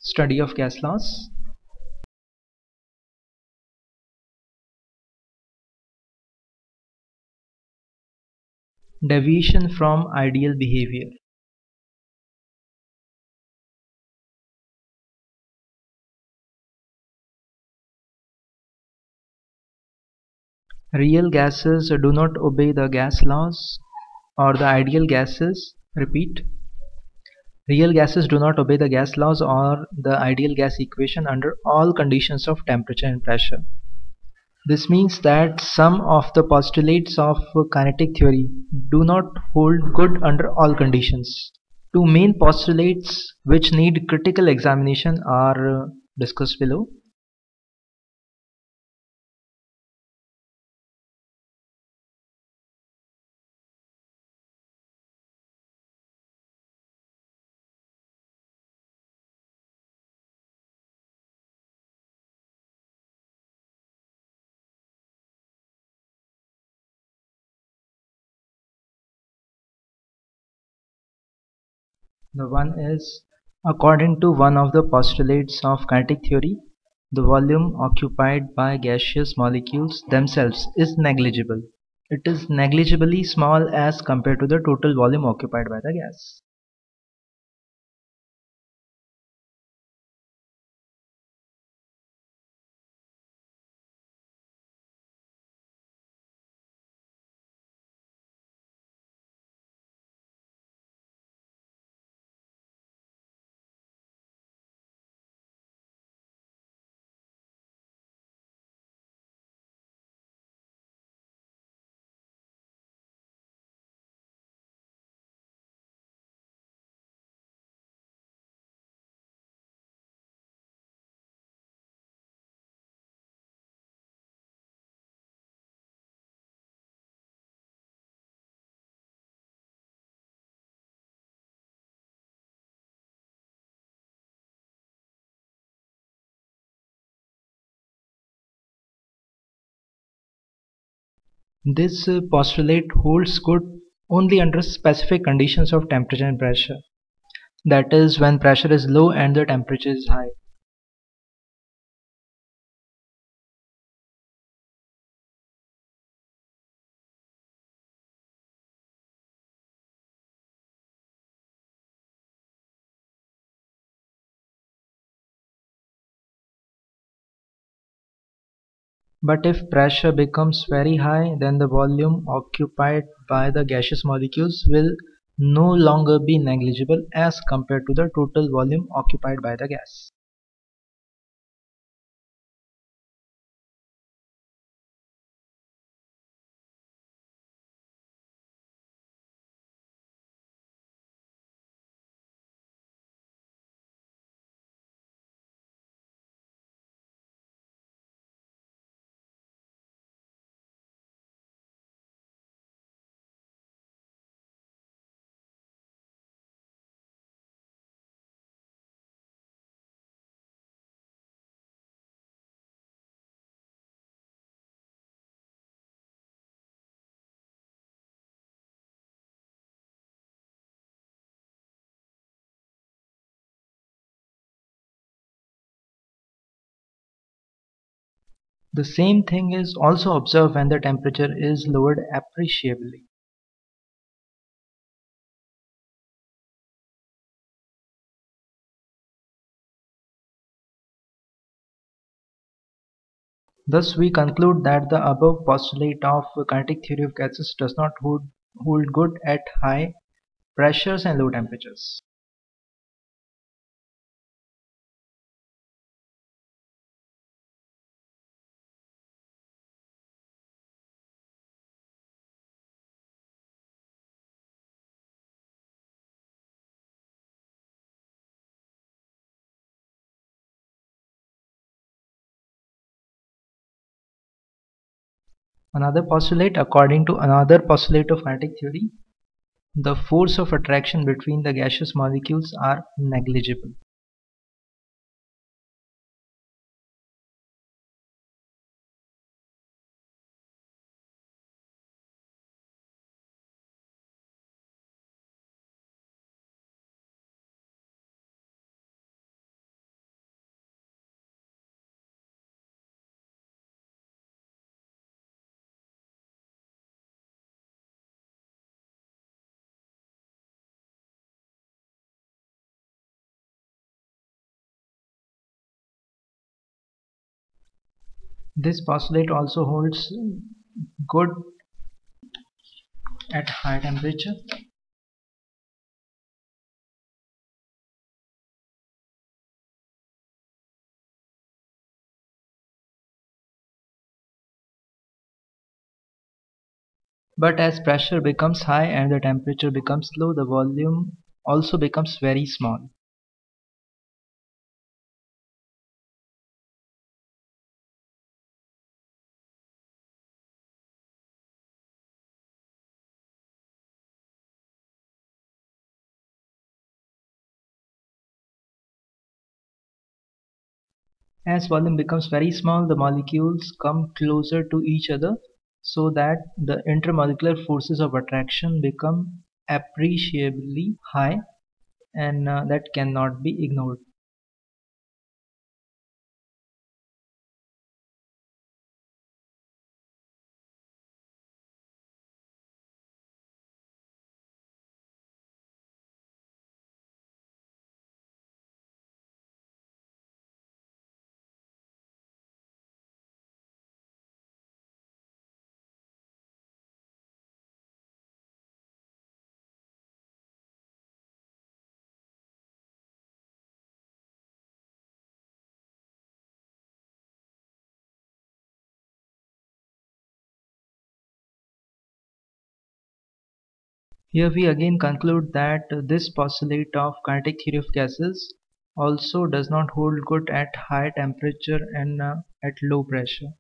Study of gas laws. Deviation from ideal behavior. Real gases do not obey the gas laws or the ideal gases. Repeat. Real gases do not obey the gas laws or the ideal gas equation under all conditions of temperature and pressure. This means that some of the postulates of kinetic theory do not hold good under all conditions. Two main postulates which need critical examination are discussed below. The one is, according to one of the postulates of kinetic theory, the volume occupied by gaseous molecules themselves is negligible. It is negligibly small as compared to the total volume occupied by the gas. This postulate holds good only under specific conditions of temperature and pressure. That is, when pressure is low and the temperature is high. But if pressure becomes very high, then the volume occupied by the gaseous molecules will no longer be negligible as compared to the total volume occupied by the gas. The same thing is also observed when the temperature is lowered appreciably. Thus, we conclude that the above postulate of kinetic theory of gases does not hold good at high pressures and low temperatures. Another postulate, according to another postulate of kinetic theory, the force of attraction between the gaseous molecules are negligible. This postulate also holds good at high temperature. But as pressure becomes high and the temperature becomes low, the volume also becomes very small. As volume becomes very small, the molecules come closer to each other so that the intermolecular forces of attraction become appreciably high, and that cannot be ignored. Here we again conclude that this postulate of kinetic theory of gases also does not hold good at high temperature and at low pressure.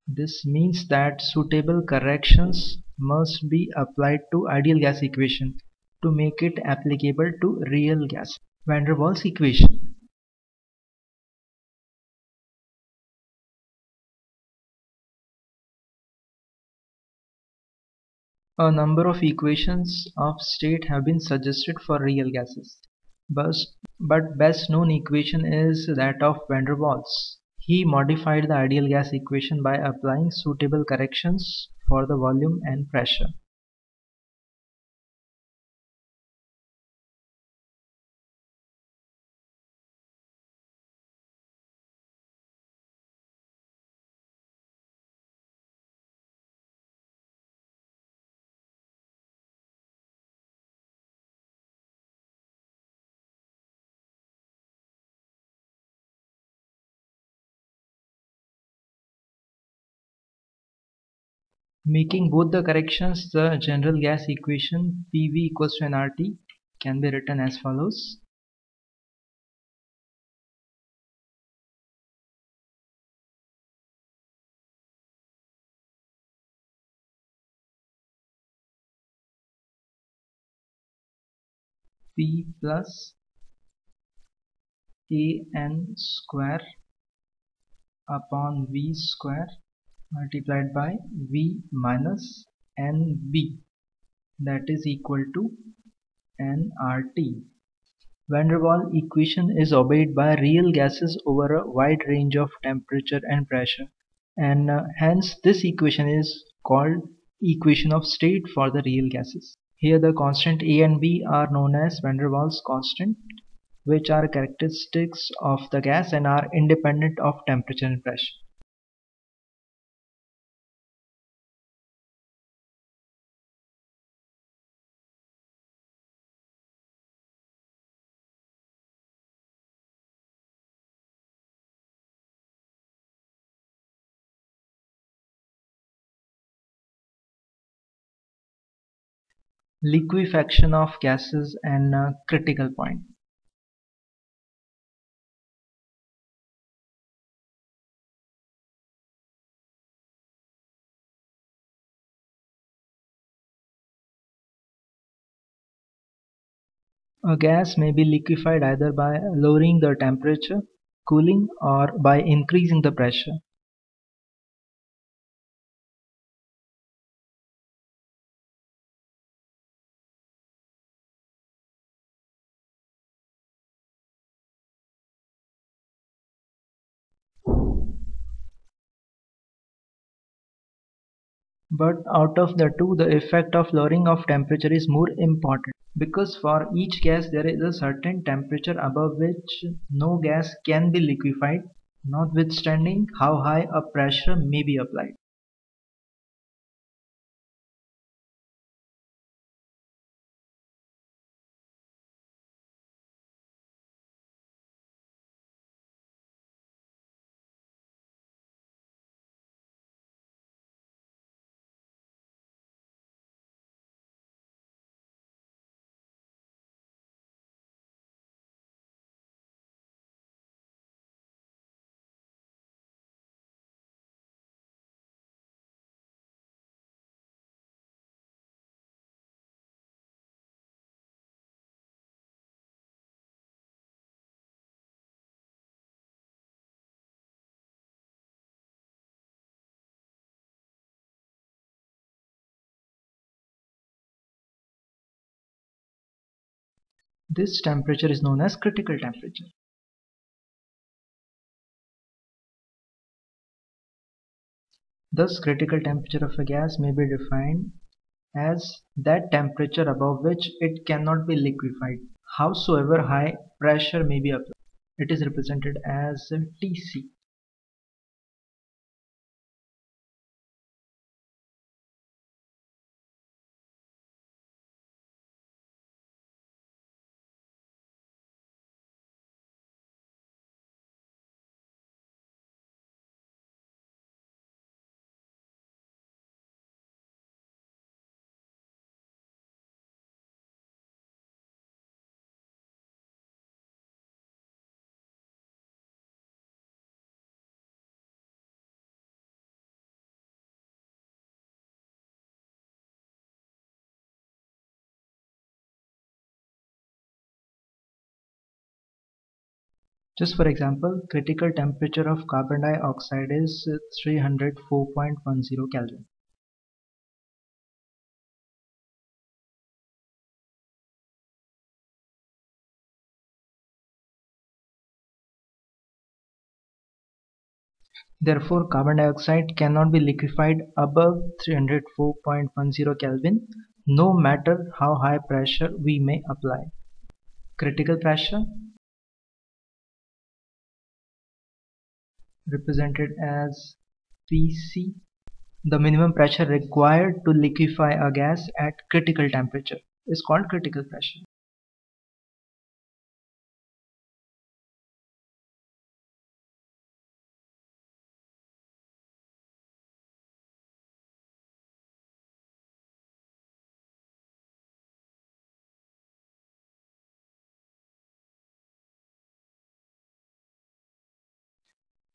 This means that suitable corrections must be applied to ideal gas equation to make it applicable to real gas. Van der Waals equation. A number of equations of state have been suggested for real gases, but, but best known equation is that of van der Waals. He modified the ideal gas equation by applying suitable corrections for the volume and pressure. Making both the corrections, the general gas equation PV equals to nRT can be written as follows. P plus AN square upon V square multiplied by V minus NB, that is equal to nRT. Van der Waals equation is obeyed by real gases over a wide range of temperature and pressure, and hence this equation is called equation of state for the real gases. Here the constant A and B are known as van der Waals constant, which are characteristics of the gas and are independent of temperature and pressure. Liquefaction of gases and critical point. A gas may be liquefied either by lowering the temperature, cooling, or by increasing the pressure. But out of the two, the effect of lowering of temperature is more important, because for each gas there is a certain temperature above which no gas can be liquefied, notwithstanding how high a pressure may be applied. This temperature is known as critical temperature. Thus, critical temperature of a gas may be defined as that temperature above which it cannot be liquefied, howsoever high pressure may be applied. It is represented as Tc. Just for example, critical temperature of carbon dioxide is 304.10 Kelvin. Therefore, carbon dioxide cannot be liquefied above 304.10 Kelvin, no matter how high pressure we may apply. Critical pressure, represented as Pc, the minimum pressure required to liquefy a gas at critical temperature, is called critical pressure.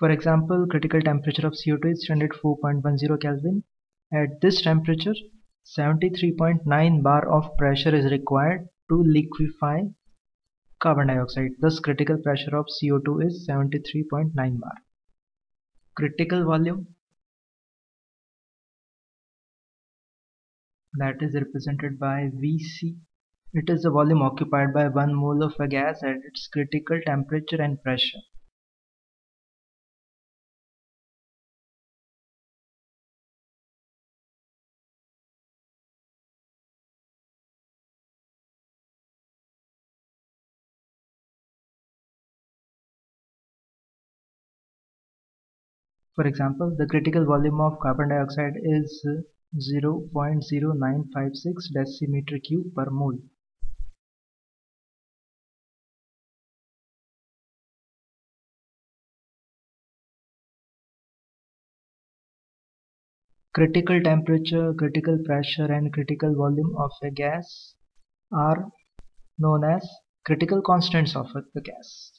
For example, critical temperature of CO2 is 304.10 Kelvin. At this temperature, 73.9 bar of pressure is required to liquefy carbon dioxide. Thus, critical pressure of CO2 is 73.9 bar. Critical volume, that is represented by Vc. It is the volume occupied by 1 mole of a gas at its critical temperature and pressure. For example, the critical volume of carbon dioxide is 0.0956 decimeter cube per mole. Critical temperature, critical pressure and critical volume of a gas are known as critical constants of the gas.